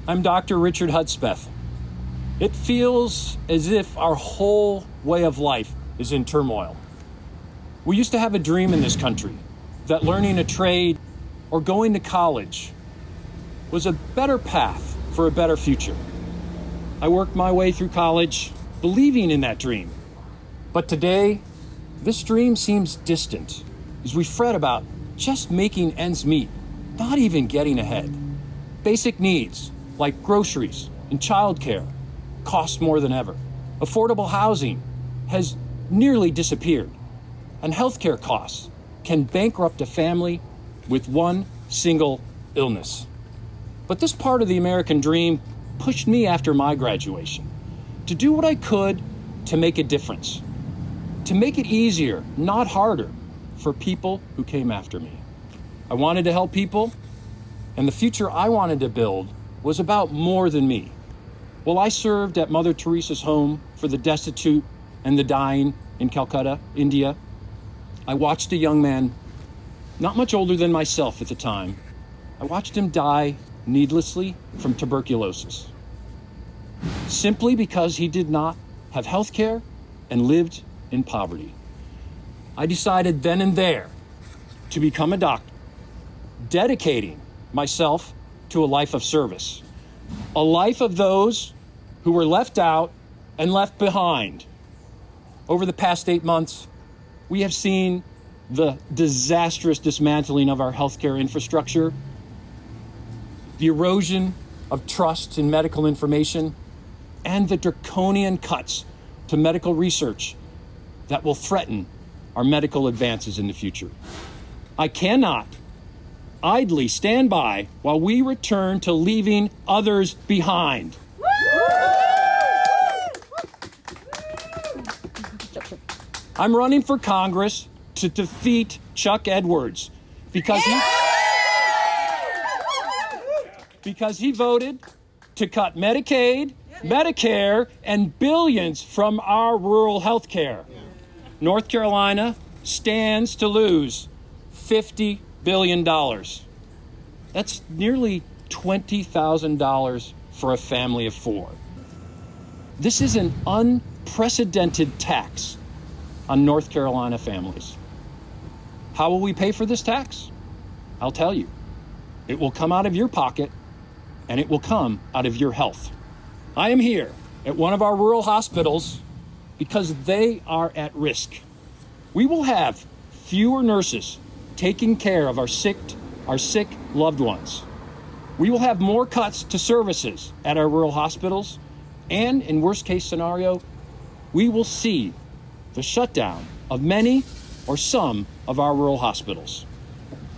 I'm Dr. Richard Hudspeth. It feels as if our whole way of life is in turmoil. We used to have a dream in this country that learning a trade or going to college was a better path for a better future. I worked my way through college believing in that dream. But today, this dream seems distant as we fret about just making ends meet, not even getting ahead. Basic needs like groceries and childcare cost more than ever. Affordable housing has nearly disappeared, and healthcare costs can bankrupt a family with one single illness. But this part of the American dream pushed me after my graduation to do what I could to make a difference, to make it easier, not harder, for people who came after me. I wanted to help people, and the future I wanted to build was about more than me. While I served at Mother Teresa's home for the destitute and the dying in Calcutta, India, I watched a young man, not much older than myself at the time. I watched him die needlessly from tuberculosis, simply because he did not have health care and lived in poverty. I decided then and there to become a doctor, dedicating myself to a life of service, a life of those who were left out and left behind. Over the past 8 months, we have seen the disastrous dismantling of our healthcare infrastructure, the erosion of trust in medical information, and the draconian cuts to medical research that will threaten our medical advances in the future. I cannot idly stand by while we return to leaving others behind. I'm running for Congress to defeat Chuck Edwards because he voted to cut Medicaid, Medicare, and billions from our rural health care. North Carolina stands to lose $50 billion. That's nearly $20,000 for a family of 4. This is an unprecedented tax on North Carolina families. How will we pay for this tax? I'll tell you. It will come out of your pocket, and it will come out of your health. I am here at one of our rural hospitals because they are at risk. We will have fewer nurses taking care of our sick loved ones. We will have more cuts to services at our rural hospitals, and in worst case scenario, we will see the shutdown of many or some of our rural hospitals.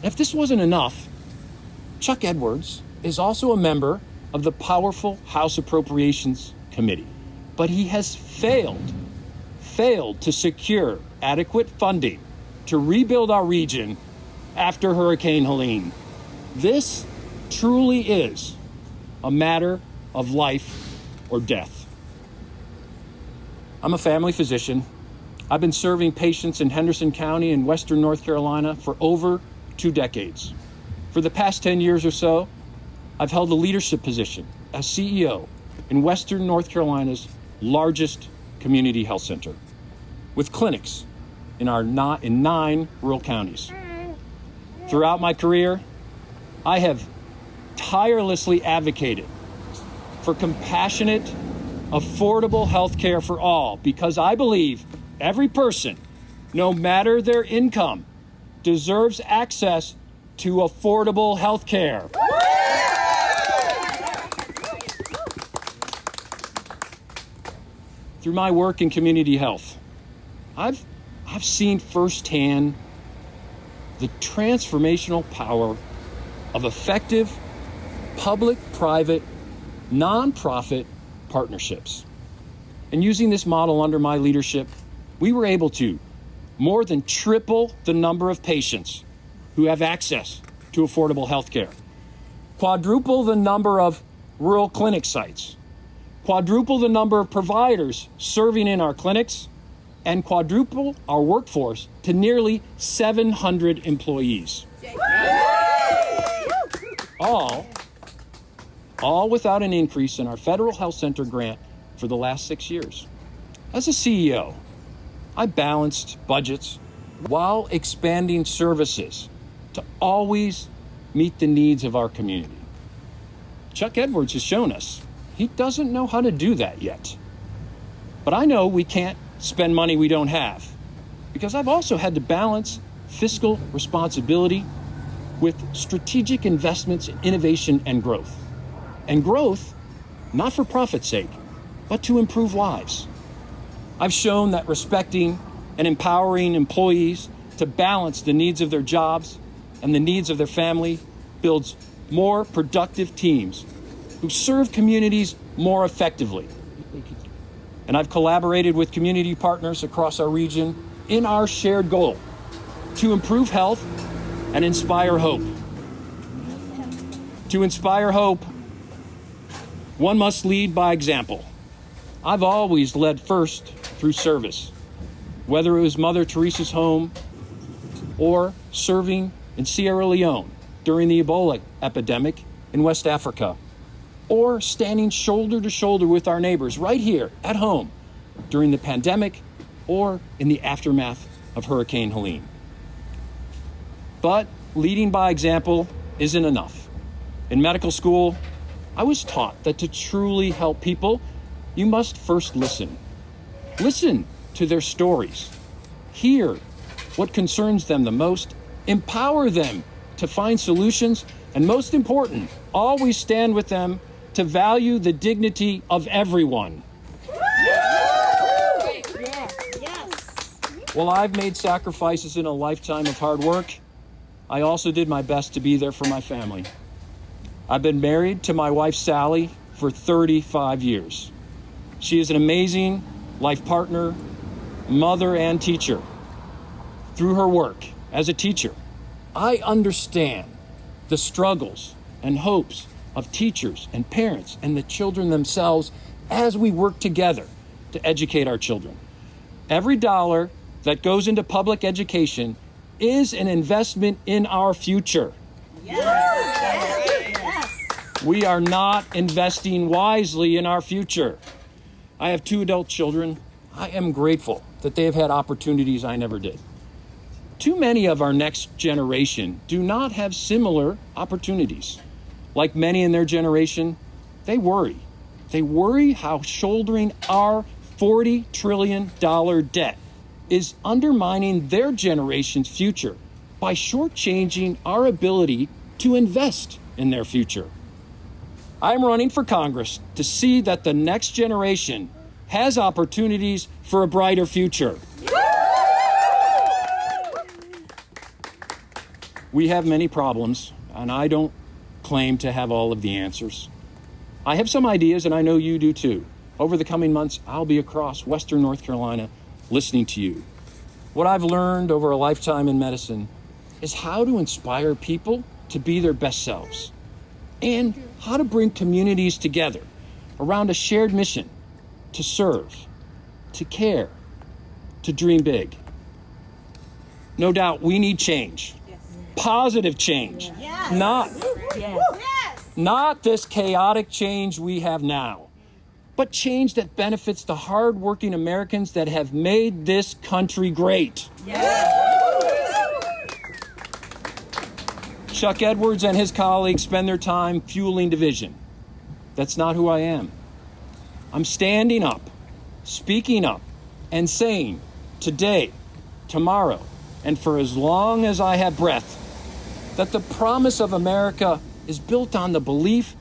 If this wasn't enough, Chuck Edwards is also a member of the powerful House Appropriations Committee, but he has failed to secure adequate funding to rebuild our region after Hurricane Helene. This truly is a matter of life or death. I'm a family physician. I've been serving patients in Henderson County in Western North Carolina for over 2 decades. For the past 10 years or so, I've held a leadership position as CEO in Western North Carolina's largest community health center, with clinics in 9 rural counties. Throughout my career, I have tirelessly advocated for compassionate, affordable health care for all because I believe every person, no matter their income, deserves access to affordable health care. Through my work in community health, I've seen firsthand the transformational power of effective public-private, nonprofit partnerships. And using this model under my leadership, we were able to more than triple the number of patients who have access to affordable health care, quadruple the number of rural clinic sites, quadruple the number of providers serving in our clinics, and quadruple our workforce to nearly 700 employees. All all without an increase in our federal health center grant for the last 6 years. As a CEO, I balanced budgets while expanding services to always meet the needs of our community. Chuck Edwards has shown us he doesn't know how to do that yet. But I know we can't spend money we don't have, because I've also had to balance fiscal responsibility with strategic investments in innovation and growth. And growth, not for profit's sake, but to improve lives. I've shown that respecting and empowering employees to balance the needs of their jobs and the needs of their family builds more productive teams who serve communities more effectively. And I've collaborated with community partners across our region in our shared goal to improve health and inspire hope. To inspire hope, one must lead by example. I've always led first through service, whether it was Mother Teresa's home or serving in Sierra Leone during the Ebola epidemic in West Africa, or standing shoulder to shoulder with our neighbors right here at home during the pandemic or in the aftermath of Hurricane Helene. But leading by example isn't enough. In medical school, I was taught that to truly help people, you must first listen. Listen to their stories. Hear what concerns them the most. Empower them to find solutions. And most important, always stand with them to value the dignity of everyone. While I've made sacrifices in a lifetime of hard work, I also did my best to be there for my family. I've been married to my wife, Sally, for 35 years. She is an amazing life partner, mother, and teacher. Through her work as a teacher, I understand the struggles and hopes of teachers and parents and the children themselves as we work together to educate our children. Every dollar that goes into public education is an investment in our future. Yes. We are not investing wisely in our future. I have 2 adult children. I am grateful that they have had opportunities I never did. Too many of our next generation do not have similar opportunities. Like many in their generation, they worry. They worry how shouldering our $40 trillion debt is undermining their generation's future by shortchanging our ability to invest in their future. I'm running for Congress to see that the next generation has opportunities for a brighter future. We have many problems, and I don't claim to have all of the answers. I have some ideas, and I know you do too. Over the coming months, I'll be across Western North Carolina listening to you. What I've learned over a lifetime in medicine is how to inspire people to be their best selves and how to bring communities together around a shared mission to serve, to care, to dream big. No doubt we need change. Yes. Positive change. Yes. Not this chaotic change we have now, but change that benefits the hardworking Americans that have made this country great. Yes. Chuck Edwards and his colleagues spend their time fueling division. That's not who I am. I'm standing up, speaking up, and saying today, tomorrow, and for as long as I have breath, that the promise of America is built on the belief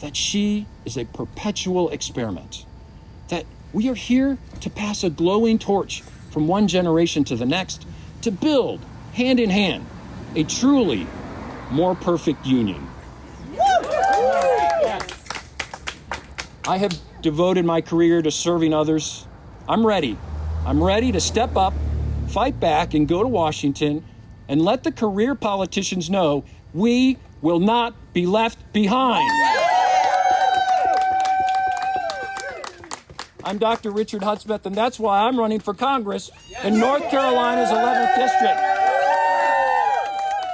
that she is a perpetual experiment, that we are here to pass a glowing torch from one generation to the next, to build, hand in hand, a truly more perfect union. I have devoted my career to serving others. I'm ready. I'm ready to step up, fight back, and go to Washington and let the career politicians know we will not be left behind. I'm Dr. Richard Hudspeth, and that's why I'm running for Congress in North Carolina's 11th District.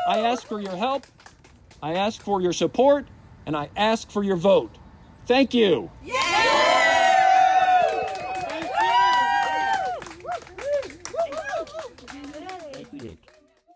I ask for your help. I ask for your support. and I ask for your vote. Thank you. Thank you.